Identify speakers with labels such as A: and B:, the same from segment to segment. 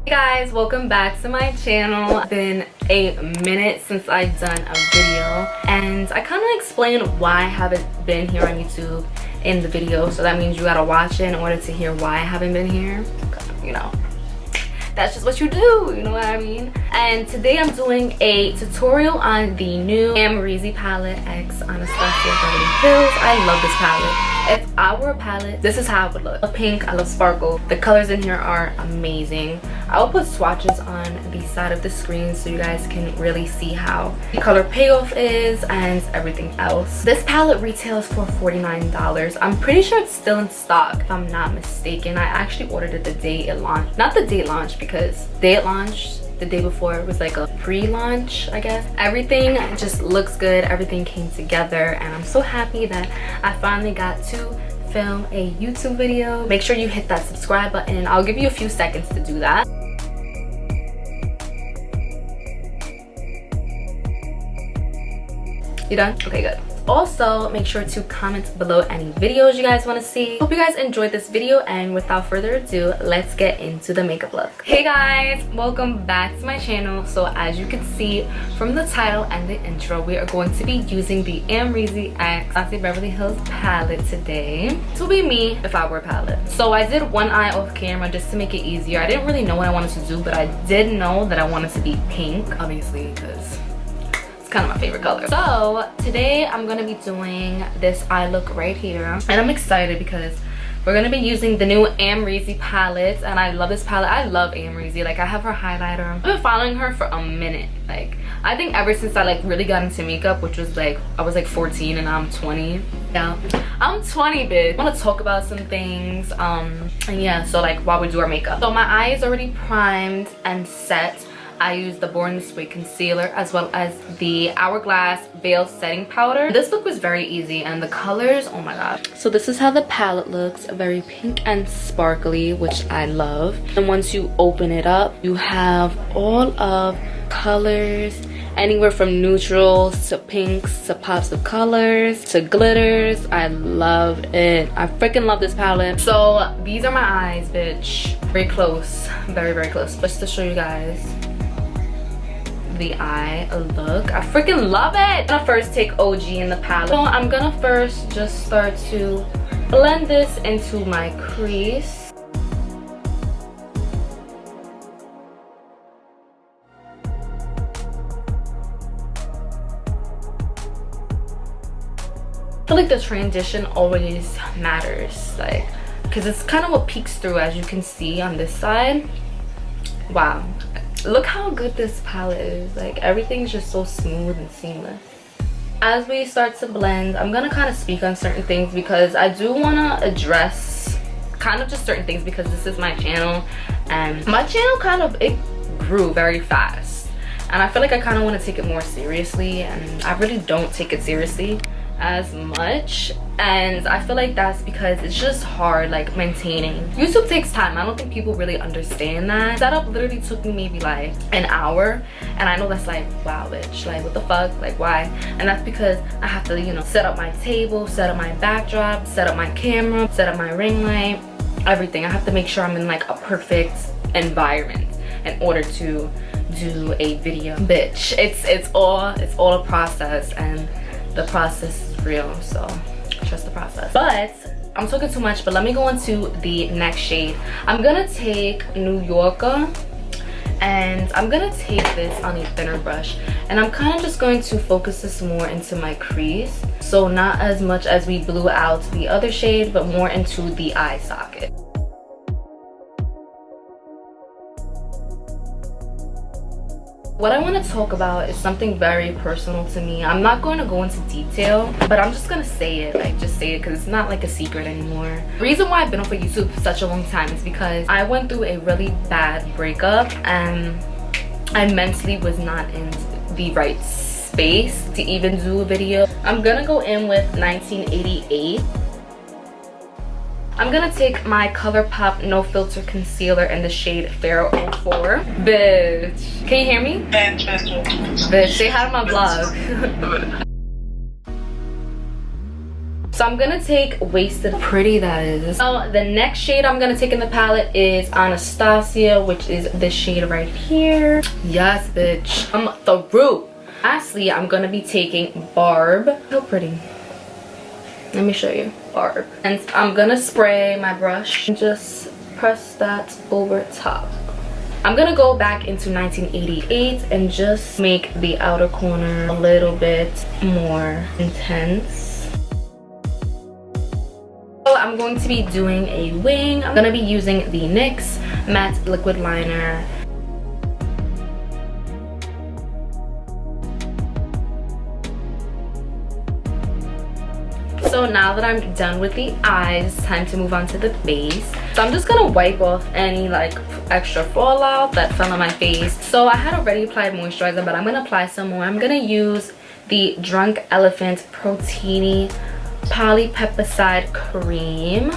A: Hey guys, welcome back to my channel. It's been a minute since I've done a video and I kind of explained why I haven't been here on YouTube in the video, so that means you gotta watch it in order to hear why I haven't been here. You know, that's just what you do, you know what I mean? And today I'm doing a tutorial on the new Amrezy palette x Anastasia Beverly Hills. I love this palette. If I were a palette, this is how it would look. I love pink, I love sparkle. The colors in here are amazing. I will put swatches on the side of the screen so you guys can really see how the color payoff is and everything else. This palette retails for $49. I'm pretty sure it's still in stock if I'm not mistaken. I actually ordered it the day it launched. Not the day it launched, because day it launched, the day before it was like a pre-launch, I guess. Everything just looks good, everything came together, and I'm so happy that I finally got to film a YouTube video. Make sure you hit that subscribe button. I'll give you a few seconds to do that. You done? Okay, good. Also, make sure to comment below any videos you guys want to see. Hope you guys enjoyed this video, and without further ado, let's get into the makeup look. Hey guys, welcome back to my channel. So as you can see from the title and the intro, we are going to be using the Amrezy x Anastasia Beverly Hills palette today. This will be me if I were a palette. So I did one eye off camera just to make it easier. I didn't really know what I wanted to do, but I did know that I wanted to be pink, obviously, because kind of my favorite color. So today I'm gonna be doing this eye look right here, and I'm excited because we're gonna be using the new Amrezy palette, and I love this palette. I love Amrezy. Like, I have her highlighter. I've been following her for a minute. Like, I think ever since I like really got into makeup, which was like I was like 14 and now I'm 20. Yeah, I'm 20, bitch. I want to talk about some things, and yeah, so like while we do our makeup. So my eye is already primed and set. I used the Born This Way concealer as well as the Hourglass Veil setting powder. This look was very easy, and the colors, oh my god. So this is how the palette looks, very pink and sparkly, which I love. And once you open it up, you have all of colors, anywhere from neutrals to pinks to pops of colors to glitters. I love it. I freaking love this palette. So these are my eyes, bitch. Very close, very, very close. Just to show you guys the eye look. I freaking love it. I'm gonna first take OG in the palette. So I'm gonna first just start to blend this into my crease. I feel like the transition always matters, like, because it's kind of what peeks through, as you can see on this side. Wow, look how good this palette is. Like, everything's just so smooth and seamless. As we start to blend, I'm gonna kind of speak on certain things because I do want to address kind of just certain things, because this is my channel, and my channel kind of, it grew very fast, and I feel like I kind of want to take it more seriously, and I really don't take it seriously as much, and I feel like that's because it's just hard, like, maintaining. YouTube takes time. I don't think people really understand that. Setup literally took me maybe like an hour, and I know that's like, wow, bitch, like, what the fuck, like, why? And that's because I have to, you know, set up my table, set up my backdrop, set up my camera, set up my ring light, everything. I have to make sure I'm in like a perfect environment in order to do a video. Bitch, it's all a process, and the process is real, so trust the process. But I'm talking too much, but let me go into the next shade. I'm gonna take New Yorker, and I'm gonna take this on a thinner brush, and I'm kind of just going to focus this more into my crease, so not as much as we blew out the other shade, but more into the eye socket. What I want to talk about is something very personal to me. I'm not going to go into detail, but I'm just going to say it, like, just say it, because it's not like a secret anymore. The reason why I've been off of YouTube for such a long time is because I went through a really bad breakup, and I mentally was not in the right space to even do a video. I'm going to go in with 1988. I'm gonna take my ColourPop No Filter Concealer in the shade Pharaoh 04. Bitch. Can you hear me? Bitch, say hi to my vlog. So I'm gonna take Wasted. Pretty that is. So the next shade I'm gonna take in the palette is Anastasia, which is this shade right here. Yes, bitch. I'm through. Lastly, I'm gonna be taking Barb. How pretty. Let me show you. Barb. And I'm gonna spray my brush and just press that over top. I'm gonna go back into 1988 and just make the outer corner a little bit more intense. So I'm going to be doing a wing. I'm gonna be using the NYX matte liquid liner. So now that I'm done with the eyes, it's time to move on to the face. So I'm just gonna wipe off any like extra fallout that fell on my face. So I had already applied moisturizer, but I'm gonna apply some more. I'm gonna use the Drunk Elephant Proteini Polypeptide Cream.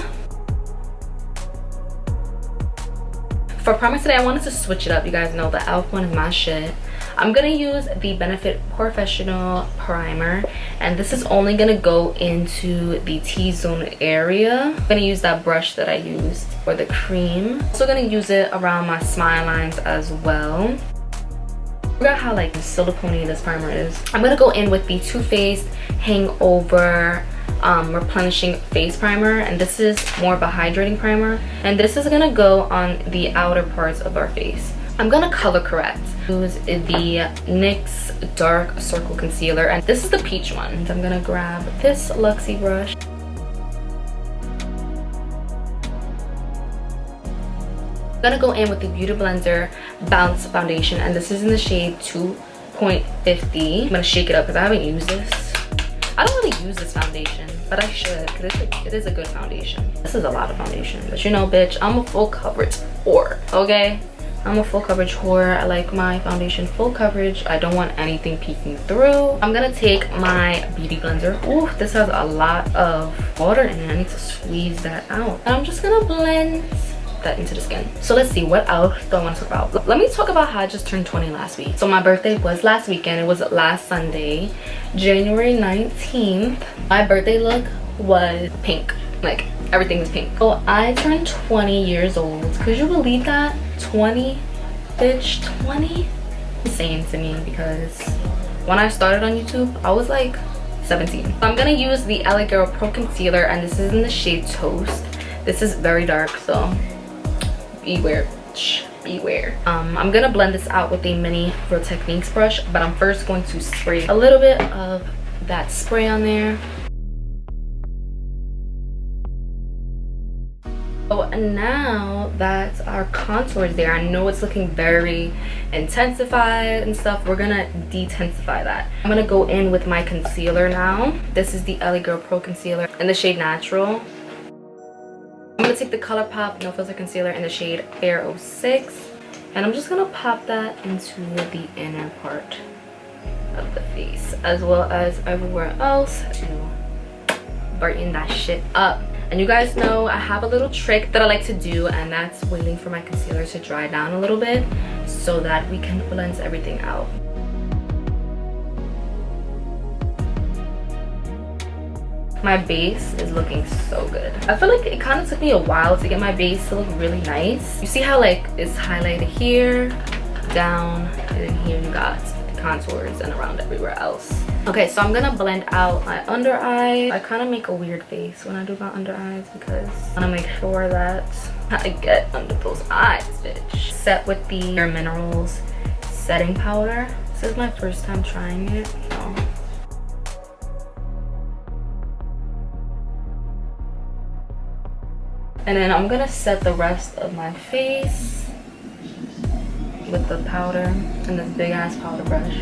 A: For primer today, I wanted to switch it up. You guys know the e.l.f. one is my shit. I'm gonna use the Benefit Professional Primer, and this is only gonna go into the T-zone area. I'm gonna use that brush that I used for the cream. Also gonna use it around my smile lines as well. I forgot how like silicone-y this primer is. I'm gonna go in with the Too Faced Hangover Replenishing Face Primer, and this is more of a hydrating primer, and this is gonna go on the outer parts of our face. I'm gonna color correct. Use the NYX Dark Circle Concealer, and this is the peach one. So I'm gonna grab this Luxie brush. I'm gonna go in with the Beauty Blender Bounce Foundation, and this is in the shade 2.50. I'm gonna shake it up because I haven't used this. I don't really use this foundation, but I should because it is a good foundation. This is a lot of foundation, but you know, bitch, I'm a full coverage whore, okay? I'm a full coverage whore. I like my foundation full coverage. I don't want anything peeking through. I'm gonna take my beauty blender. Ooh, this has a lot of water in it. I need to squeeze that out. And I'm just gonna blend that into the skin. So let's see, what else do I want to talk about? Let me talk about how I just turned 20 last week. So my birthday was last weekend. It was last Sunday, January 19th. My birthday look was pink. Like, everything was pink. So I turned 20 years old. Could you believe that? 20, bitch, 20? Insane to me, because when I started on YouTube, I was like 17. So I'm gonna use the LA Girl Pro Concealer, and this is in the shade Toast. This is very dark, so beware, beware. I'm gonna blend this out with a mini Real Techniques brush, but I'm first going to spray a little bit of that spray on there. So now that our contour is there, I know it's looking very intensified and stuff. We're gonna detensify that. I'm gonna go in with my concealer now. This is the LA Girl Pro Concealer in the shade Natural. I'm gonna take the ColourPop No Filter Concealer in the shade Fair 06, and I'm just gonna pop that into the inner part of the face, as well as everywhere else, to brighten that shit up. And you guys know I have a little trick that I like to do, and that's waiting for my concealer to dry down a little bit so that we can blend everything out. My base is looking so good. I feel like it kind of took me a while to get my base to look really nice. You see how like it's highlighted here, down, and then here you got the contours and around everywhere else. Okay, so I'm gonna blend out my under eye. I kind of make a weird face when I do my under eyes because I want to make sure that I get under those eyes, bitch. Set with the Bare Minerals setting powder. This is my first time trying it, so. And then I'm gonna set the rest of my face with the powder and this big ass powder brush.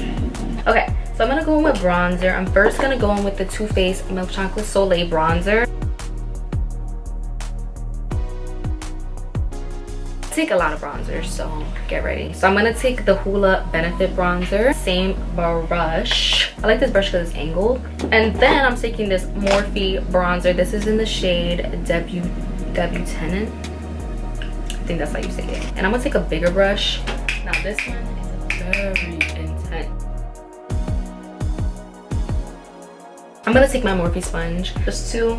A: Okay, so I'm gonna go in with bronzer. I'm first gonna go in with the Too Faced Milk Chocolate Soleil bronzer. I take a lot of bronzers, so get ready. So I'm gonna take the Hoola Benefit bronzer, same brush. I like this brush because it's angled. And then I'm taking this Morphe bronzer. This is in the shade Debutant. I think that's how you say it. And I'm gonna take a bigger brush. Now this one is very intense. I'm gonna take my Morphe sponge just to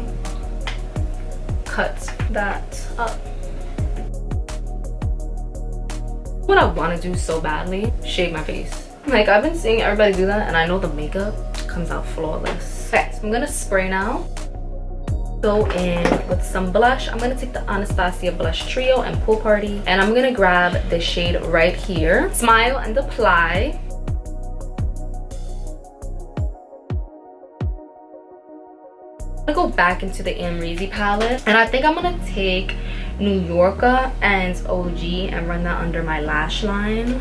A: cut that up. What I want to do so badly, shave my face. Like, I've been seeing everybody do that and I know the makeup comes out flawless. Okay, so I'm gonna spray now. Go in with some blush. I'm gonna take the Anastasia blush trio and Pool Party, and I'm gonna grab the shade right here. Smile and apply. I'm gonna go back into the Amrezy palette, and I think I'm gonna take New Yorker and OG and run that under my lash line.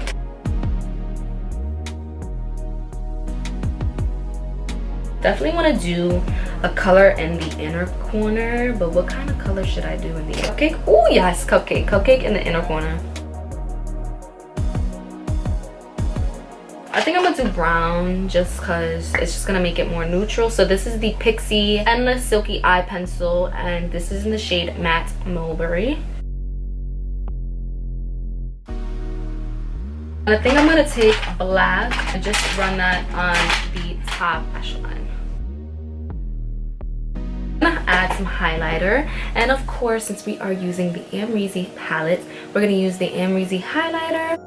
A: Definitely want to do a color in the inner corner, but what kind of color should I do in the cupcake? Oh yes, cupcake in the inner corner. I think I'm gonna do brown just because it's just gonna make it more neutral. So this is the Pixie Endless Silky Eye Pencil, and this is in the shade Matte Mulberry. And I think I'm gonna take black and just run that on the top lash line. I'm gonna add some highlighter, and of course, since we are using the Amrezy palette, we're gonna use the Amrezy highlighter.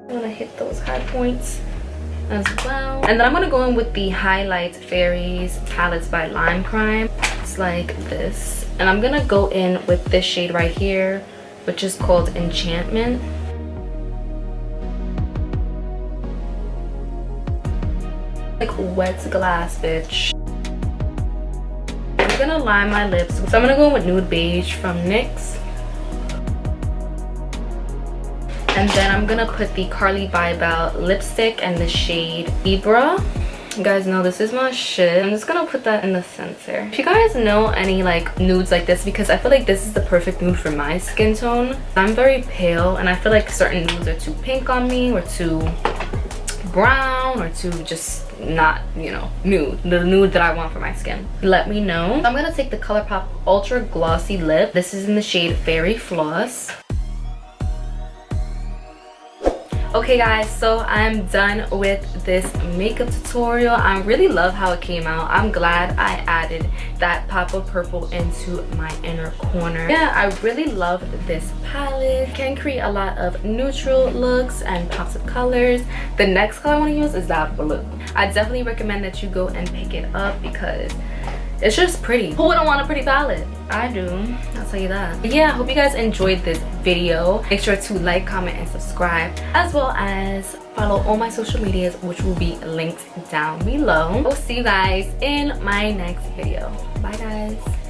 A: I'm gonna hit those high points as well, and then I'm gonna go in with the Highlight Fairies palettes by Lime Crime. It's like this, and I'm gonna go in with this shade right here, which is called Enchantment. Like wet glass, bitch. I'm gonna line my lips, so I'm gonna go in with Nude Beige from NYX. And then I'm gonna put the Carly Bybel lipstick and the shade Libra. You guys know this is my shit. I'm just gonna put that in the center. If you guys know any like nudes like this, because I feel like this is the perfect nude for my skin tone. I'm very pale, and I feel like certain nudes are too pink on me, or too brown, or too just not, you know, nude, the nude that I want for my skin. Let me know. I'm gonna take the ColourPop Ultra Glossy Lip. This is in the shade Fairy Floss. Okay guys, so I'm done with this makeup tutorial. I really love how it came out. I'm glad I added that pop of purple into my inner corner. Yeah, I really love this palette. You can create a lot of neutral looks and pops of colors. The next color I want to use is that blue. I definitely recommend that you go and pick it up because it's just pretty. Who wouldn't want a pretty palette? I do, I'll tell you that. Yeah, I hope you guys enjoyed this video. Make sure to like, comment, and subscribe, as well as follow all my social medias, which will be linked down below. I'll see you guys in my next video. Bye guys.